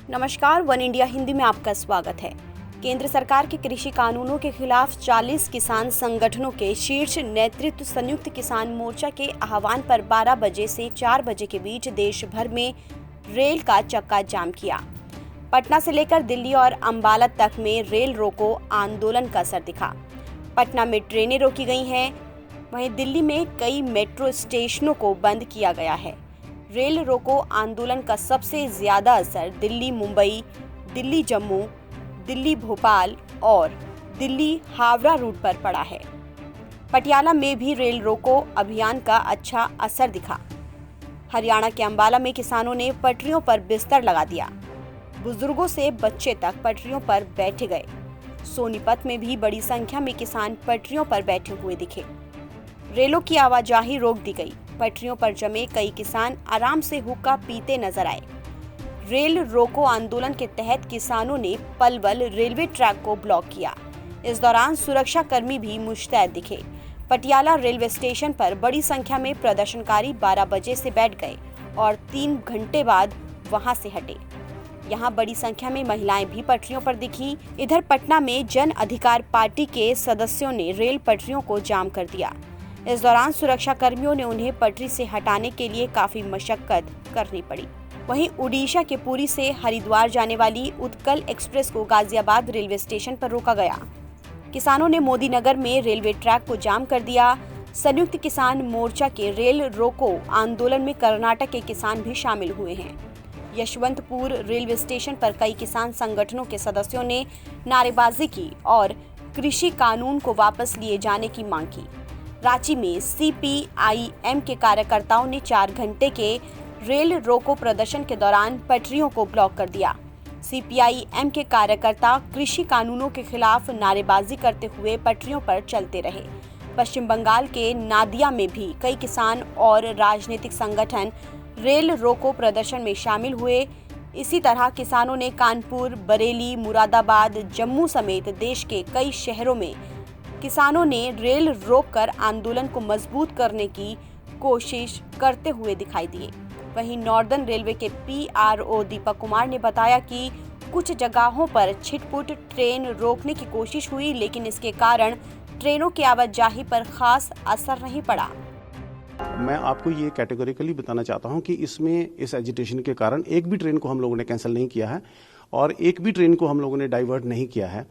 नमस्कार, one India Hindi में आपका स्वागत है। केंद्र सरकार के कृषि कानूनों के खिलाफ 40 किसान संगठनों के शीर्ष नेतृत्व संयुक्त किसान मोर्चा के आह्वान पर 12 बजे से 4 बजे के बीच देश भर में रेल का चक्का जाम किया। पटना से लेकर दिल्ली और अंबाला तक में रेल रोको आंदोलन का असर दिखा। पटना में ट्रेनें रोकी गई हैं, वहीं दिल्ली में कई मेट्रो स्टेशनों को बंद किया गया है। रेल रोको आंदोलन का सबसे ज्यादा असर दिल्ली मुंबई, दिल्ली जम्मू, दिल्ली भोपाल और दिल्ली हावड़ा रूट पर पड़ा है। पटियाला में भी रेल रोको अभियान का अच्छा असर दिखा। हरियाणा के अंबाला में किसानों ने पटरियों पर बिस्तर लगा दिया। बुजुर्गों से बच्चे तक पटरियों पर बैठ गए। सोनीपत में भी बड़ी संख्या में किसान पटरियों पर बैठे हुए दिखे। रेलों की आवाजाही रोक दी गई। पटरियों पर जमे कई किसान आराम से हुक्का पीते नजर आए। रेल रोको आंदोलन के तहत किसानों ने पलवल रेलवे ट्रैक को ब्लॉक किया। इस दौरान सुरक्षा कर्मी भी मुस्तैद दिखे। पटियाला रेलवे स्टेशन पर बड़ी संख्या में प्रदर्शनकारी 12 बजे से बैठ गए और 3 घंटे बाद वहां से हटे। यहां बड़ी संख्या में महिलाएं भी पटरियों पर दिखी। इधर पटना में जन अधिकार पार्टी के सदस्यों ने रेल पटरियों को जाम कर दिया। इस दौरान सुरक्षा कर्मियों ने उन्हें पटरी से हटाने के लिए काफी मशक्कत करनी पड़ी। वहीं उड़ीसा के पुरी से हरिद्वार जाने वाली उत्कल एक्सप्रेस को गाजियाबाद रेलवे स्टेशन पर रोका गया। किसानों ने मोदी नगर में रेलवे ट्रैक को जाम कर दिया। संयुक्त किसान मोर्चा के रेल रोको आंदोलन में कर्नाटक के किसान भी शामिल हुए हैं। यशवंतपुर रेलवे स्टेशन पर कई किसान संगठनों के सदस्यों ने नारेबाजी की और कृषि कानून को वापस लिए जाने की मांग की। रांची में CPIM के कार्यकर्ताओं ने 4 घंटे के रेल रोको प्रदर्शन के दौरान पटरियों को ब्लॉक कर दिया। CPIM के कार्यकर्ता कृषि कानूनों के खिलाफ नारेबाजी करते हुए पटरियों पर चलते रहे। पश्चिम बंगाल के नादिया में भी कई किसान और राजनीतिक संगठन रेल रोको प्रदर्शन में शामिल हुए। इसी तरह किसानों ने कानपुर, बरेली, मुरादाबाद, जम्मू समेत देश के कई शहरों में किसानों ने रेल रोककर आंदोलन को मजबूत करने की कोशिश करते हुए दिखाई दिए। वहीं नॉर्दर्न रेलवे के PRO दीपक कुमार ने बताया कि कुछ जगहों पर छिटपुट ट्रेन रोकने की कोशिश हुई, लेकिन इसके कारण ट्रेनों की आवाजाही पर खास असर नहीं पड़ा। मैं आपको ये कैटेगोरिकली बताना चाहता हूं कि इसमें इस एजिटेशन के कारण एक भी ट्रेन को हम लोगों ने कैंसिल नहीं किया है और एक भी ट्रेन को हम लोगों ने डाइवर्ट नहीं किया है।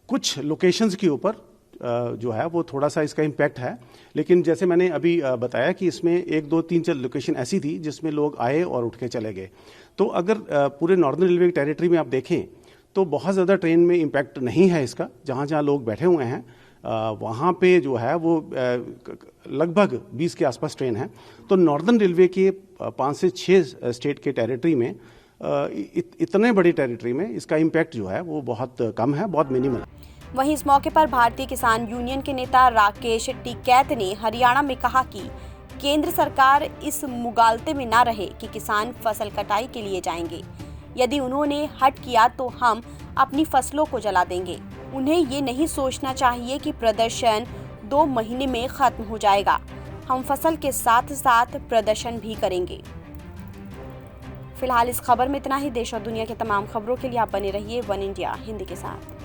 कुछ लोकेशंस के ऊपर जो है वो थोड़ा सा इसका इम्पैक्ट है, लेकिन जैसे मैंने अभी बताया कि इसमें 1, 2, 3, 4 लोकेशन ऐसी थी जिसमें लोग आए और उठ के चले गए। तो अगर पूरे नॉर्दर्न रेलवे टेरिटरी में आप देखें तो बहुत ज़्यादा ट्रेन में इम्पैक्ट नहीं है इसका। जहाँ जहाँ लोग बैठे हुए हैं वहाँ पे जो है वो लगभग 20 के आसपास ट्रेन है। तो नॉर्दर्न रेलवे के 5 से 6 स्टेट के टेरिटरी में इतने बड़ी टेरिटरी में इसका इम्पैक्ट जो है वो बहुत कम है, बहुत मिनिमल। वहीं इस मौके पर भारतीय किसान यूनियन के नेता राकेश टिकैत ने हरियाणा में कहा कि केंद्र सरकार इस मुगालते में न रहे कि किसान फसल कटाई के लिए जाएंगे। यदि उन्होंने हट किया तो हम अपनी फसलों को जला देंगे। उन्हें ये नहीं सोचना चाहिए कि प्रदर्शन 2 महीने में खत्म हो जाएगा। हम फसल के साथ साथ प्रदर्शन भी करेंगे। फिलहाल इस खबर में इतना ही। देश और दुनिया के तमाम खबरों के लिए आप बने रहिए वन इंडिया हिंदी के साथ।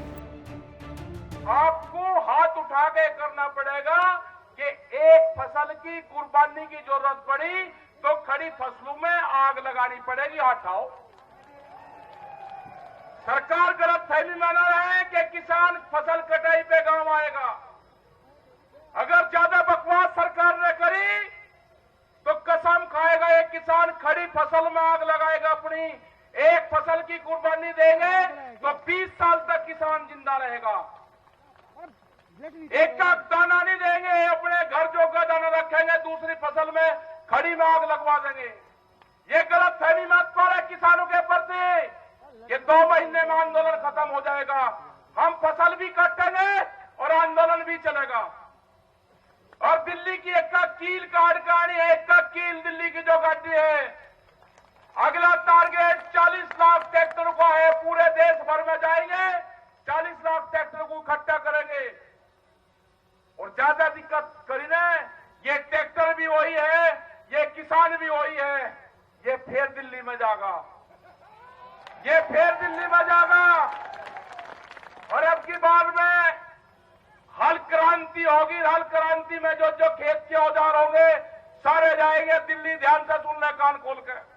आपको हाथ उठा के करना पड़ेगा कि एक फसल की कुर्बानी की जरूरत पड़ी तो खड़ी फसलों में आग लगानी पड़ेगी। हटाओ। सरकार गलतफहमी में न रहे कि किसान फसल कटाई पे गांव आएगा। अगर ज्यादा बकवास सरकार ने करी तो कसम खाएगा एक किसान खड़ी फसल में आग लगाएगा अपनी। एक फसल की कुर्बानी देंगे तो 20 साल तक किसान जिंदा रहेगा। एक का दाना नहीं देंगे, अपने घर जो का दाना रखेंगे दूसरी फसल में खड़ी में आग लगवा देंगे। ये गलतफहमी मत करो किसानों के प्रति। ये 2 महीने में आंदोलन खत्म हो जाएगा। हम फसल भी काटेंगे और आंदोलन भी चलेगा। और दिल्ली की एक का कील काट गाड़ी है, एक का कील दिल्ली की जो गाड़ी है। अगला टारगेट 40 लाख ट्रैक्टर का है। पूरे देश भर में जाएंगे, 40 लाख ट्रैक्टर को इकट्ठा करेंगे। और ज्यादा दिक्कत करी ना, ये ट्रैक्टर भी वही है, ये किसान भी वही है, ये फिर दिल्ली में जाएगा। ये फिर दिल्ली में जाएगा और अब की बार में हल क्रांति होगी। हल क्रांति में जो जो खेत के औजार होंगे सारे जाएंगे दिल्ली। ध्यान से सुन ले कान खोल के।